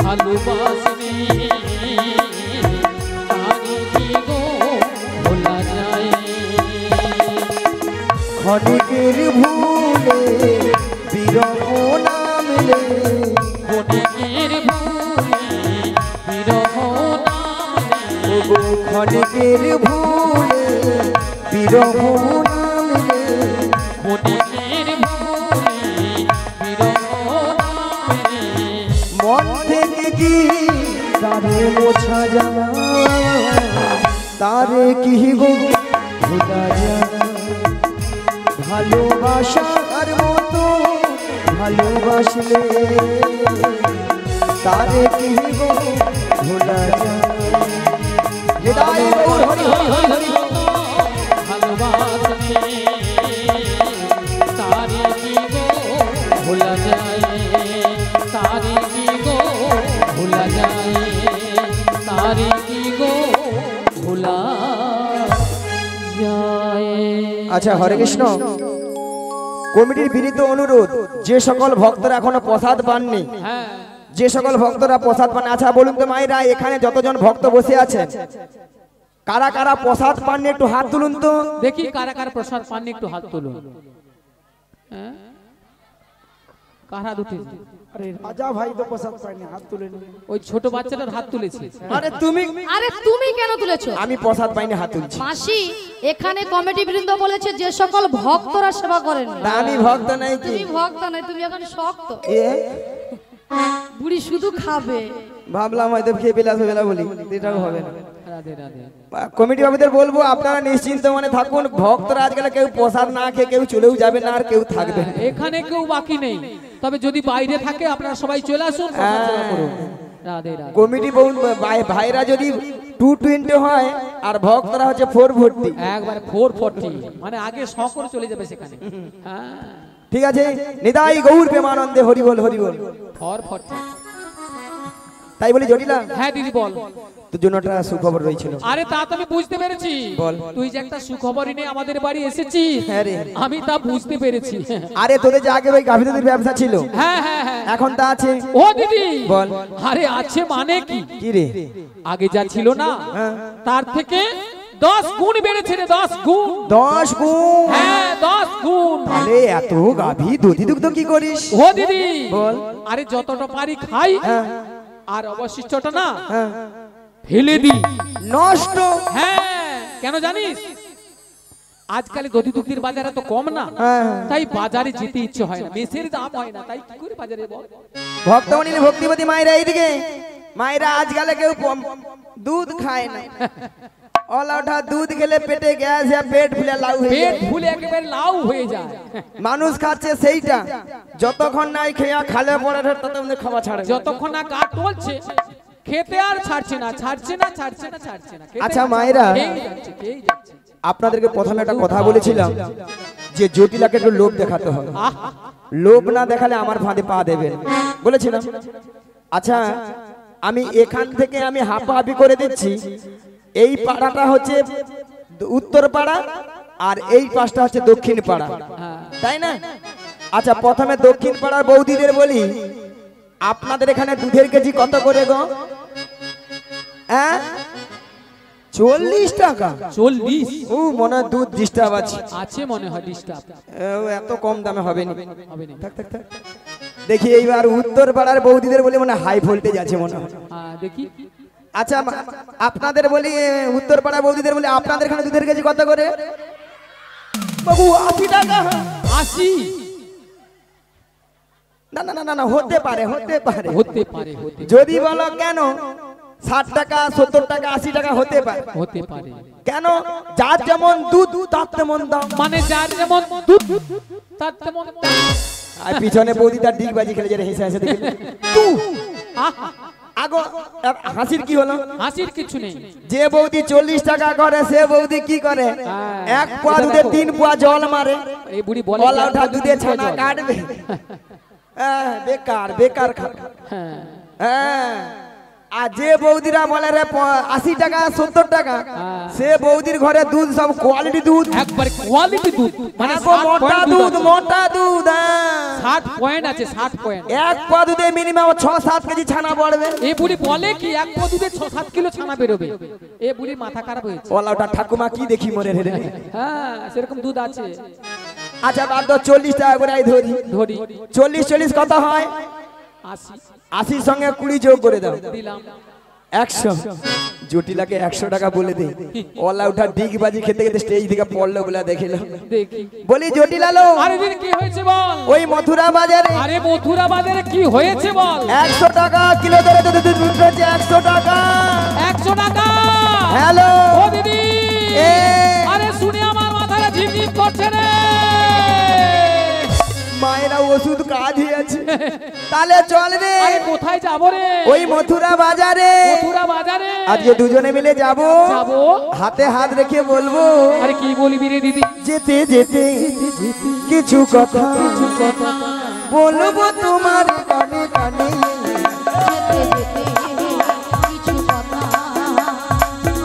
ভালোবাসলে তারে কি গো ভোলা যায়? ক্ষণিকের ভুলে বিরহ নামলে, ক্ষণিকের ভুলে বিরহ নামলে, ওগো ক্ষণিকের ভুলে বিরহ নামলে, ক্ষণিকের ভুলে বিরহ নামলে, মন থেকে কি তারে মোছা যায়? তারে কি গো ভোলা যায়? ভালোবাসার মতো ভালোবাসলে তারে কি গো ভোলা যায়? হৃদয় গৌর হরি হরি হরি হরি। ভালোবাসলে তারে কি গো ভোলা যায়? তারে কি গো ভোলা যায়? তারে কি গো ভোলা যায়? আচ্ছা হরে কৃষ্ণ, কমিটির বিনীত অনুরোধ, যে সকল ভক্তরা এখনো প্রসাদ পাননি, হ্যাঁ যে সকল ভক্তরা প্রসাদ পান, আচ্ছা বলুন তো মায়েরা, এখানে যতজন ভক্ত বসে আছেন কারা কারা প্রসাদ পাননি একটু হাত তুলুন তো। দেখি কারা কারা প্রসাদ পাননি একটু হাত তুলুন। হ্যাঁ কারা দুটি? আরে রাজা ভাই তো প্রসাদ পায়নি, হাত তুলে নিন। ওই ছোট বাচ্চাটার হাত তুলেছে। আরে তুমি, আরে তুমি কেন তুলেছো? আমি প্রসাদ পাইনি হাত তুলছি। মাসি, এখানে কমিটি বৃন্দ বলেছে যে সকল ভক্তরা সেবা করেন। তা আমি ভক্ত নাই কি? তুমি ভক্ত নয়, তুমি এখন শক্ত। এ বুড়ি শুধু খাবে। ভাবলাম হয়তো খেয়ে পেলে আসবে বেলা বলি, এটাও হবে না। রাধে রাধে। কমিটি বাবুদের বলবো আপনারা নিশ্চিন্ত মনে থাকুন, ভক্তরা আজকাল কেউ প্রসাদ না খেয়ে কেউ চলেও যাবে না, আর কেউ থাকবে না। এখানে কেউ বাকি নেই, তবে যদি বাইরে থাকে আপনারা সবাই চলে আসুন, প্রসাদ সেবা করুন। রাধে রাধে। কমিটি ভাইরা যদি 220 হয় আর ভক্তরা হচ্ছে 440, একবারে 440, মানে আগে শঙ্কর চলে যাবে সেখানে। হ্যাঁ ঠিক আছে। নিতাই গৌর প্রেমানন্দে হরি বল হরি বল। 440। তাই বলি জটিলা, হ্যাঁ দিদি বল। তোর জন্য একটা সুখবর রয়েছিল। আরে তা তো আমি বুঝতে পেরেছি, বল। তুই যে একটা সুখবরই নিয়ে আমাদের বাড়ি এসেছিস, হ্যাঁ রে। আমি তা বুঝতে পেরেছি। আরে তোদের যে আগে ওই গাভী দুধের ব্যবসা ছিল, হ্যাঁ হ্যাঁ হ্যাঁ, এখন তা আছে? ও দিদি বল। আরে আছে মানে কি? কি রে? আগে যা ছিল না হ্যাঁ। তার থেকে 10 গুণ বেড়েছে রে, 10 গুণ। 10 গুণ? হ্যাঁ 10 গুণ। আরে এত গাভী দুধি দুগ্ধ কি করিস? ও দিদি বল। আরে যতটা পারি খাই, হ্যাঁ। আর অবশিষ্টটা না হ্যাঁ। ফেলে দি। নষ্ট? হ্যাঁ কেন জানিস? আজকাল দধি দুগ্ধের বাজার এত কম না, হ্যাঁ। তাই বাজারে যেতে ইচ্ছে হয় না, মেসের দাম হয় না, তাই কি করে বাজারে বল? ভক্তমণি ভক্তিপতি মায়েরা এইদিকে, মায়েরা আজকালে কেউ দুধ খায় না। অলাউঠা দুধ খেলে পেটে গ্যাস, পেট ফুলে লাউ হয়ে পেট যায়। ফুলে একেবারে লাউ হয়ে যায়। মানুষ খাচ্ছে সেইটা, যতক্ষণ নাই খেয়া খালে পড়ে ততক্ষণ খাওয়া ছাড়ে। যতক্ষণ না কাঠ টলছে খেতে আর ছাড়ছে না, ছাড়ছে না, ছাড়ছে না, ছাড়ছে না। খেতে আচ্ছা আর মায়েরা, খেয়েই যাচ্ছে, খেয়েই যাচ্ছে। আপনাদেরকে প্রথমে একটা কথা বলেছিলাম যে জটিলাকে একটু লোভ দেখাতে হবে, আহ লোভ না দেখালে আমার ফাঁদে পা দেবেন বলেছিলাম। আচ্ছা আমি এখান থেকে আমি হাঁপাহাপি করে দিচ্ছি, এই পাড়াটা হচ্ছে উত্তর পাড়া আর এই পাশটা হচ্ছে দক্ষিণ পাড়া, তাই না? আচ্ছা প্রথমে দক্ষিণ পাড়ার বৌদিদের বলি, আপনাদের এখানে দুধের কেজি কত করে গো? হ্যাঁ 40 টাকা। 40? ও মনে হয় দুধ ডিস্টার্ব আছে, আছে মনে হয় ডিস্টার্ব। এত কম দামে হবে না। হবে না। থাক থাক থাক। দেখি এইবার উত্তর পাড়ার বৌদিদের বলি মনে হাই ভোল্টেজ আছে মনে হয়। দেখি। আচ্ছা আপনাদের বলি, উত্তর পাড়ার বৌদিদের বলি, আপনাদের এখানে দুধের কেজি কত করে বাবু? 80 টাকা। 80? না না না না, হতে পারে হতে পারে হতে পারে, হতে যদি বলো কেন 60 টাকা 70 টাকা 80 টাকা হতে পারে। হতে পারে। কেন? যার যেমন দুধ তার তেমন দাম। মানে যার যেমন দুধ তার তেমন দাম। আর পিছনে বৌদি তার ডিগবাজি খেলে যারা হেসে হেসে দেখে তু আগো হাসির কি হলো? হাসির কিছু নেই। যে বৌদি 40 টাকা করে সে বৌদি কি করে? এক পোয়া দুধে 3 পোয়া জল মারে। এই বুড়ি বলে ওলা ওঠা দুধে ছানা কাটবে। বেকার বেকার খাবে। হ্যাঁ আর যে বৌদিরা বলে রে 80 টাকা 70 টাকা সে বৌদির ঘরে দুধ সব কোয়ালিটি দুধ, একবার কোয়ালিটি দুধ, মানে মোটা দুধ মোটা দুধ। 60 পয়েন্ট আছে, 60 পয়েন্ট। এক পোয়া দুধে মিনিমাম 6-7 কেজি ছানা পড়বে। এই বুড়ি বলে কি এক পোয়া দুধে 6-7 কিলো ছানা বেরোবে। এই বুড়ির মাথা খারাপ হয়েছে। ওলা ওটা ঠাকুমা কি দেখি মরে রে। হ্যাঁ সেরকম দুধ আছে। আচ্ছা বাদ দাও 40 টাকা করে আই ধরি। 40 কত হয়? 80। 80 সঙ্গে 20 যোগ করে দাও। দিলাম 100। জটিলাকে 100 টাকা বলে দে। ওলা উঠা ডিগবাজি খেতে খেতে স্টেজ থেকে পড়লো বলে দেখিলাম। দেখি বলি জটিলালো আরে দিন কি হয়েছে বল? ওই মথুরা বাজারে। আরে মথুরা বাজারে কি হয়েছে বল? 100 টাকা কিলো ধরে দুধ উঠেছে। 100 টাকা। 100 টাকা। হ্যালো ও দিদি, আরে শুনে আমার মাথাটা ঝিমঝিম করছে রে। মায়েরা ওষুধ কাজ হয়েছে তাহলে চল রে। আরে কোথায় যাব রে? ওই মথুরা বাজারে। মথুরা বাজারে আজকে দুজনে মিলে যাব। হাতে হাত রেখে বলবো। আরে কি বলবি রে দিদি? যেতে যেতে কিছু কথা বলবো তোমার কানে কানে। যেতে যেতে কিছু কথা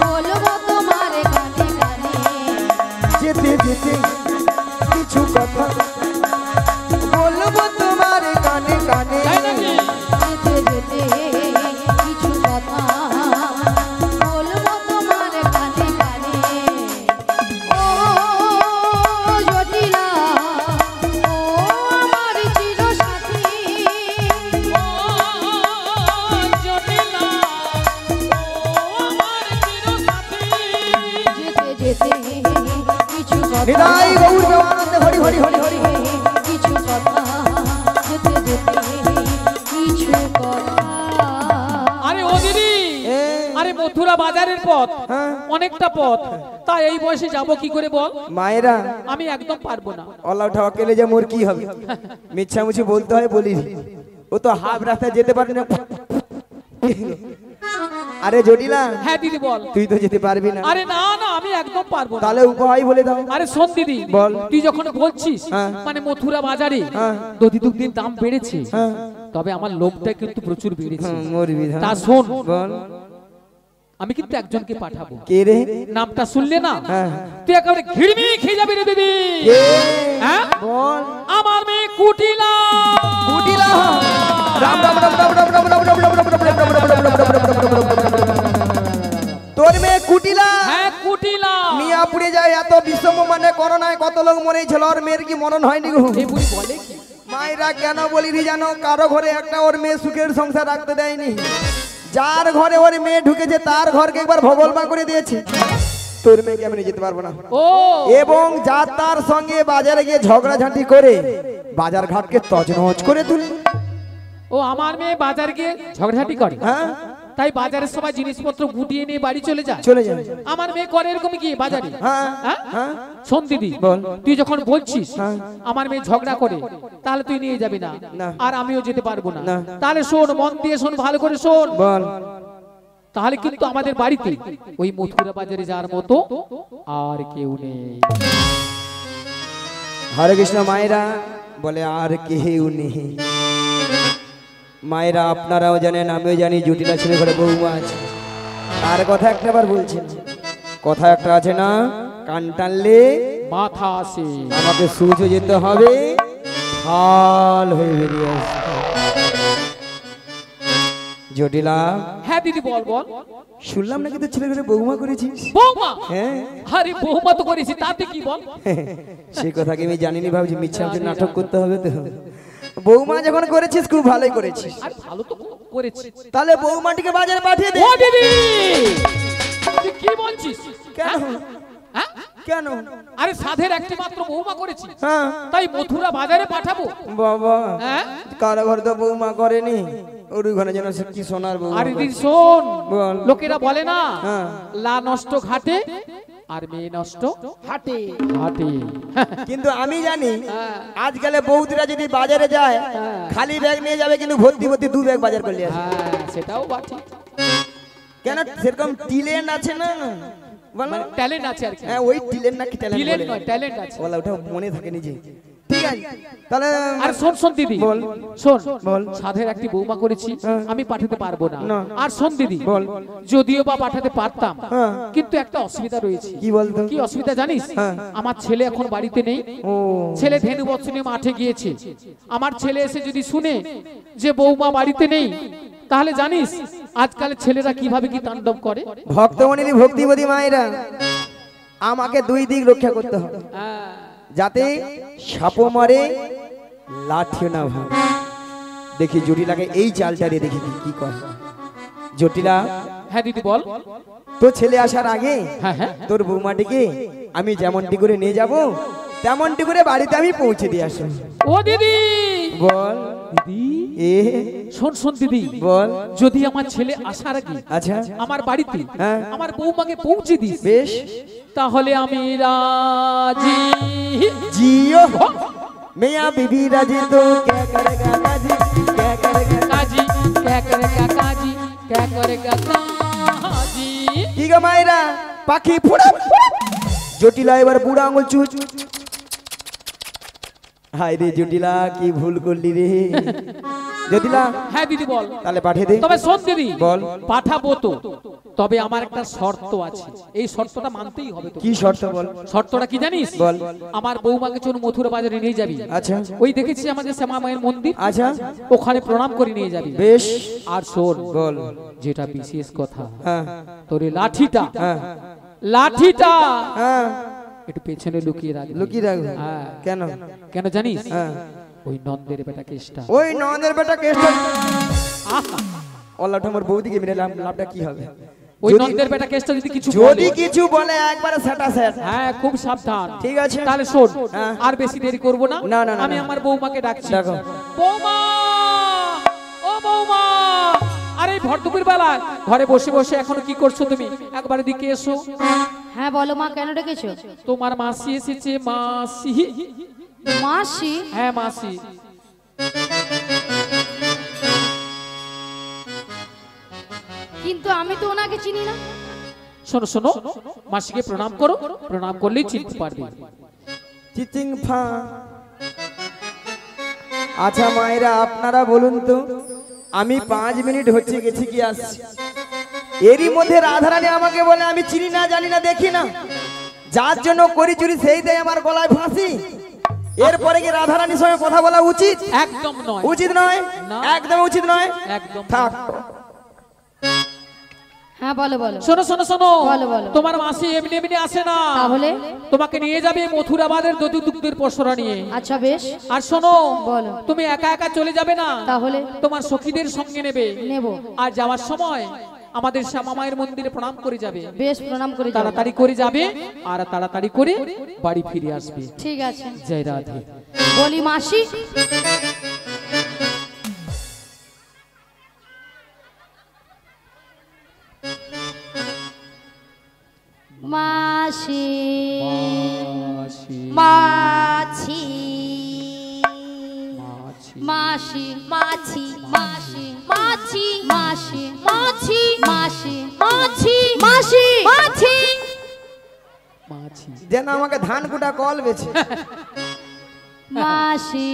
বলবো তোমার কানে কানে। যেতে যেতে কিছু কথা বলবো তোমার কানে কানে। তাই নাকি? যেতে যেতে কিছু কথা বলবো তোমার কানে কানে। ও জটিলা, ও আমার চিরসাথী, ও জটিলা, ও আমার চিরসাথী। যেতে যেতে কিছু কথা হৃদয় গৌর দেবানন্দে হরি হরি হরি হরি। কিছু কথা, যেতে যেতে কিছু কথা। আরে ও দিদি, আরে মথুরা বাজারের পথ অনেকটা পথ, তাই এই বয়সে যাব কি করে বল? মায়েরা আমি একদম পারবো না। ওলা উঠা অকেলে যে মোর কি হবে? মিছামুছি বলতে হয় বলি। ও তো হাফ রাস্তায় যেতে পারে না। আরে জটিলা হ্যাঁ দিদি বল। তুই তো যেতে পারবি না। আরে না না আমি একদম পারবো না। তাহলে উপায় বলে দাও। আরে শোন দিদি বল। তুই যখন বলছিস হ্যাঁ। মানে মথুরা বাজারে হ্যাঁ। দধি দুধের দাম বেড়েছে, হ্যাঁ। তবে আমার লোভটা কিন্তু প্রচুর বেড়েছে। মরবি তা শোন, বল। আমি কিন্তু একজনকে পাঠাবো। কে রে? নামটা শুনলে না হ্যাঁ। তুই একেবারে ঘিরমি খেয়ে যাবি রে দিদি। কে? হ্যাঁ বল। আমার মেয়ে কুটিলা। কুটিলা। রাম রাম রাম রাম রাম রাম রাম রাম রাম রাম রাম রাম রাম রাম রাম। তোর মেয়ে কুটিলা? হ্যাঁ কুটিলা। মিয়া পুড়ে যায় এত বিষম মানে করোনায় কত লোক মরেছিল, ওর মেয়ের কি মরণ হয়নি গো? এই বুড়ি বলে কি? মায়েরা কেন বলিনি জানো? কারো ঘরে একটা ওর মেয়ে সুখের সংসার রাখতে দেয়নি। যার ঘরে ওর মেয়ে ঢুকেছে তার ঘরকে একবার ভগলমা করে দিয়েছে। তোর মেয়েকে আমি নিয়ে যেতে পারবো না। ও এবং যার তার সঙ্গে বাজারে গিয়ে ঝগড়াঝাঁটি করে বাজার ঘাটকে তছনছ করে তুলে। ও আমার মেয়ে বাজার গিয়ে ঝগড়াঝাটি করে, হ্যাঁ তাই বাজারের সবাই জিনিসপত্র গুটিয়ে নিয়ে বাড়ি চলে যায়। চলে যাবে। আমার মেয়ে করে এরকম কি বাজারে? হ্যাঁ হ্যাঁ? হ্যাঁ শোন দিদি বল। তুই যখন বলছিস হ্যাঁ। আমার মেয়ে ঝগড়া করে, তাহলে তুই নিয়ে যাবি না, না। আর আমিও যেতে পারবো না। না। তাহলে শোন, মন দিয়ে শোন, ভালো করে শোন। বল। তাহলে কিন্তু আমাদের বাড়িতে ওই মথুরা বাজারে যাওয়ার মতো আর কেউ নেই। হরে কৃষ্ণ। মায়েরা বলে আর কেউ নেই। মায়েরা আপনারাও জানেন আমিও জানি জটিলা ছেলে ঘরে বৌমা আছে। আর কথা একটা বার বলছেন, কথা একটা আছে না, কান টানলে মাথা আসে। আমাকে সূর্য যেতে হবে, হাল হয়ে বেরিয়ে আসবে। জটিলা হ্যাঁ দিদি বল বল। শুনলাম নাকি তো ছেলে ঘরে বৌমা করেছিস? বৌমা? হ্যাঁ আরে বৌমা তো করেছি, তাতে কি বল? সেই কথা কি আমি জানিনি, ভাবছি মিথ্যা নাটক করতে হবে তো। বৌমা যখন করেছিস খুব ভালোই করেছিস। আর ভালো তো করেছি। তাহলে বৌমাটিকে বাজারে পাঠিয়ে দে। ও দিদি তুই কি বলছিস? কেন? হ্যাঁ? কেন? আরে সাধের একটি মাত্র বৌমা করেছি, হ্যাঁ তাই মথুরা বাজারে পাঠাবো? বাবা হ্যাঁ? কারো ঘরে তো বৌমা করেনি, ওর ঘরে যেন সে কি সোনার বৌমা। আরে দিদি শোন, বল। লোকেরা বলে না হ্যাঁ। লা নষ্ট ঘাটে আর মেয়ে নষ্ট হাটে। হাটে। কিন্তু আমি জানি আজকালে বৌদিরা যদি বাজারে যায় খালি ব্যাগ নিয়ে যাবে, কিন্তু ভর্তি ভর্তি 2 ব্যাগ বাজার করলে আসবে। হ্যাঁ সেটাও বা ঠিক, কেন সেরকম ট্যালেন্ট আছে না, বল না? ট্যালেন্ট আছে আর কি। হ্যাঁ ওই ট্যালেন্ট নাকি ট্যালেন্ট ট্যালেন্ট বলে নয়, ট্যালেন্ট আছে। বলা, ওটা মনে থাকে নিজে। ঠিক আছে তাহলে আর শোন শোন দিদি, বল। শোন বল। সাধের একটি বৌমা করেছি, আমি পাঠাতে পারবো না। না। আর শোন দিদি, বল। যদিও বা পাঠাতে পারতাম, হ্যাঁ। কিন্তু একটা অসুবিধা রয়েছে। কি বলতো? কি অসুবিধা জানিস? হ্যাঁ। আমার ছেলে এখন বাড়িতে নেই। ও ছেলে ধেনু বৎসনে মাঠে গিয়েছে। আমার ছেলে এসে যদি শুনে যে বৌমা বাড়িতে নেই, তাহলে জানিস আজকাল ছেলেরা কিভাবে কি তাণ্ডব করে। ভক্তমণি ভক্তিবতী মায়েরা, আমাকে 2 দিক রক্ষা করতে হবে, যাতে সাপও মারে লাঠিও না ভাঙে। দেখি জটিলাকে এই চালটারে দেখি কি করে। জটিলা, হ্যাঁ দিদি বল। তো ছেলে আসার আগে হ্যাঁ হ্যাঁ তোর বৌমাটিকে আমি যেমনটি করে নিয়ে যাব, তেমনটি করে বাড়িতে আমি পৌঁছে দিয়ে আসবো। ও দিদি, বল দিদি এ শোন শোন দিদি, বল। যদি আমার ছেলে আসার আগে আচ্ছা আমার বাড়িতে হ্যাঁ। আমার বৌমাকে পৌঁছে দিস, বেশ, তাহলে আমি রাজি। जियो मियाँ बीबी राजी तो क्या करेगा काजी, क्या करेगा কাজী কে করেগা কাজী, কে করেগা কাজী। কি গো মায়েরা, পাখি ফুড়া জটিলা এবার বুড়া আঙুল চুচ। হায় রে জটিলা, কি ভুল করলি রে জটিলা। হ্যাঁ দিদি বল। তাহলে পাঠিয়ে দে। তবে শোন দিদি, বল। পাঠাবো তো, তবে আমার একটা শর্ত আছে, এই শর্তটা মানতেই হবে তো। কি শর্ত বল? শর্তটা কি জানিস? বল। আমার বৌমাকে চল মথুরা বাজারে নিয়ে যাবি। আচ্ছা ওই দেখেছি আমাদের শ্যামা মায়ের মন্দির, আচ্ছা ওখানে প্রণাম করে নিয়ে যাবি। বেশ, আর শোন, বল। যেটা বিশেষ কথা, হ্যাঁ তোর এই লাঠিটা, হ্যাঁ লাঠিটা হ্যাঁ একটু পেছনে লুকিয়ে রাখবি। লুকিয়ে রাখবে হ্যাঁ। কেন? কেন জানিস? হ্যাঁ ওই নন্দের বেটা কেষ্টা। ওই ননের বেটা কেষ্ট আহা! অল্লাহটা আমার বৌদিকে মেরে লাভটা কি হবে? ওই যদি- নন্দের বেটা কেষ্টা যদি কিছু যদি বলে, কিছু বলে একবারে সেটা সেট। হ্যাঁ খুব সাবধান। ঠিক আছে। তাহলে শোন, হ্যাঁ। আর বেশি দেরি করব না। না, না, না, আমি না। আমার বৌমাকে ডাকছি। ডাকো। বৌমা, ও বৌমা, আরে এই ভরদুপুর বেলা ঘরে বসে বসে এখনো কি করছো তুমি? একবার এদিকে এসো। হ্যাঁ বলো মা, কেন ডেকেছো? তোমার মাসি এসেছে। মাসি? মাসি? হ্যাঁ মাসি। কিন্তু আমি তো ওনাকে চিনি না। শোনো শোনো, মাসিকে প্রণাম করো, প্রণাম করলেই চিনতে পারবে। চিচিং ফা। আচ্ছা মায়েরা, আপনারা বলুন তো, আমি 5 মিনিট হচ্ছে গেছি কি আসছি, এরই মধ্যে রাধারানী আমাকে বলে আমি চিনি না, জানি না, দেখি না, যার জন্য করি চুরি সেই দেয় আমার গলায় ফাঁসি। এরপরে কি রাধারানীর সঙ্গে কথা বলা উচিত? একদম নয়, উচিত নয়, না। একদম উচিত নয়। একদম থাক। হ্যাঁ বলো বলো। শোনো শোনো শোনো, বলো, বলো। তোমার মাসি এমনি এমনি আসে না। তাহলে? তোমাকে নিয়ে যাবে মথুরাবাদের দধি দুগ্ধের পসরা নিয়ে। আচ্ছা বেশ, আর শোনো, বলো। তুমি একা একা চলে যাবে না, তাহলে? তোমার সখীদের সঙ্গে নেবে। নেব। আর যাওয়ার সময় আমাদের শ্যামা মায়ের মন্দিরে প্রণাম করে যাবে। বেশ, প্রণাম করে যাও। তাড়াতাড়ি করে যাবে আর তাড়াতাড়ি করে বাড়ি ফিরে আসবে। ঠিক আছে। জয় রাধে। বলি মাসি, মাসি, মাসি, মাছি, মাছি, মাছি, মাছি, মাছি, মাছি, মাছি, মাছি, মাছি, মাছি, মাছি, মাছি। যেন আমাকে ধান কুটা কল বেছে। মাছি,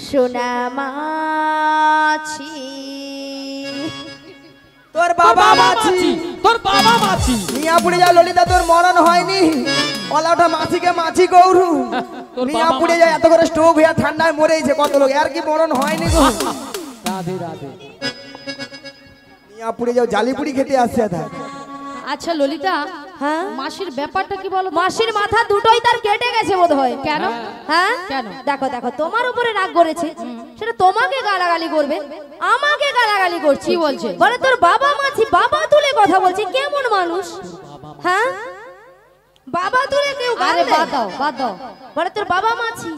সোনা মাছি, তোর বাবা মাছি, তোর বাবা মাছি। মিয়া পুড়ে যা ললিতা, তোর মরণ হয়নি। অলাউটা মাছিকে মাছি গৌরু। তোর মিয়া বাবা পুড়ে যায়, এত করে স্ট্রোক হয়ে ঠান্ডায় মরেছে কত লোক, আর কি মরণ হয়নি গো। রাধে রাধে। মিয়া পুড়ে যাও, জালিপুরি খেতে আসছে তা। আচ্ছা ললিতা, হ্যাঁ মাসির ব্যাপারটা কি বলো? মাসির মাথা দুটোই তার কেটে গেছে বোধহয়। কেন? হ্যাঁ কেন? দেখো দেখো, তোমার উপরে রাগ করেছে, সেটা তোমাকে গালাগালি করবে, আমাকে গালাগালি করছি। বলছে বলে তোর বাবা মাছি, বাবা তুলে কথা বলছে, কেমন মানুষ? হ্যাঁ বাবা তুলে কেউ গাল দেয়? বাদ দাও, বাদ দাও। বলে তোর বাবা মাছি,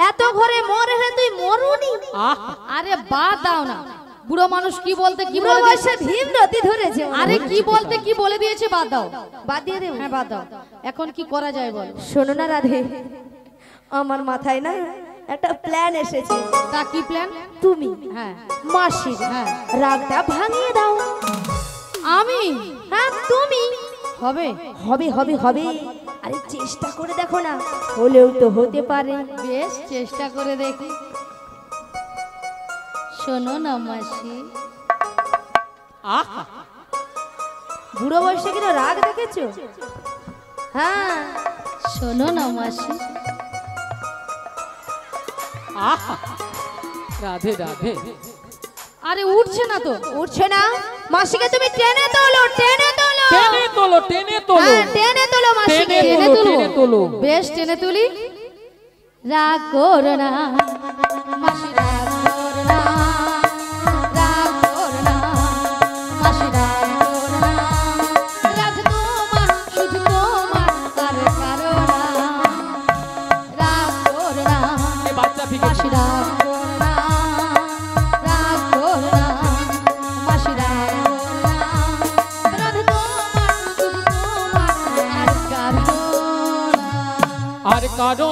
এত ঘরে মরে হে তুই মরুনি। আহ, আরে বাদ দাও না, বুড়ো মানুষ কি বলতে কি বুড়ো বলে বয়সে ভীম নদী ধরেছে। আরে কি বলতে কি বলে দিয়েছে বাদ দাও। বাদ দিয়ে দেব। হ্যাঁ বাদ দাও। এখন কি করা যায় বল। শোনো না রাধে, আমার মাথায় না একটা প্ল্যান এসেছে। তা কি প্ল্যান? তুমি হ্যাঁ মাসির হ্যাঁ রাগটা ভাঙিয়ে দাও। আমি? হ্যাঁ তুমি। হবে হবে হবে হবে, আরে চেষ্টা করে দেখো না, হলেও তো হতে পারে। বেশ চেষ্টা করে দেখি। শোনো না মাসি, আহা বুড়ো বয়সে কিনা রাগ দেখেছো? হ্যাঁ শোনো না মাসি, আহা রাধে রাধে। আরে উঠছে না তো। উঠছে না? মাসিকে তুমি টেনে তোলো, টেনে তোলো। টেনে তোলো টেনে তোলো হ্যাঁ, টেনে তোলো মাসিকে। টেনে তোলো, টেনে তোলো। বেশ টেনে তুলি। রাগ করো না মাসি, রাগ করো না, রাগ করো না মাসি, রাগ করো না। রাগ তোমার, শুধু তোমার, আর কারো না। রাগ করো না এ বাচ্চা ফিকে মাসি, রাগ করো না, রাগ করো না মাসি, রাগ করো না। রাগ তোমার, শুধু তোমার, আর কারো না। আর কারো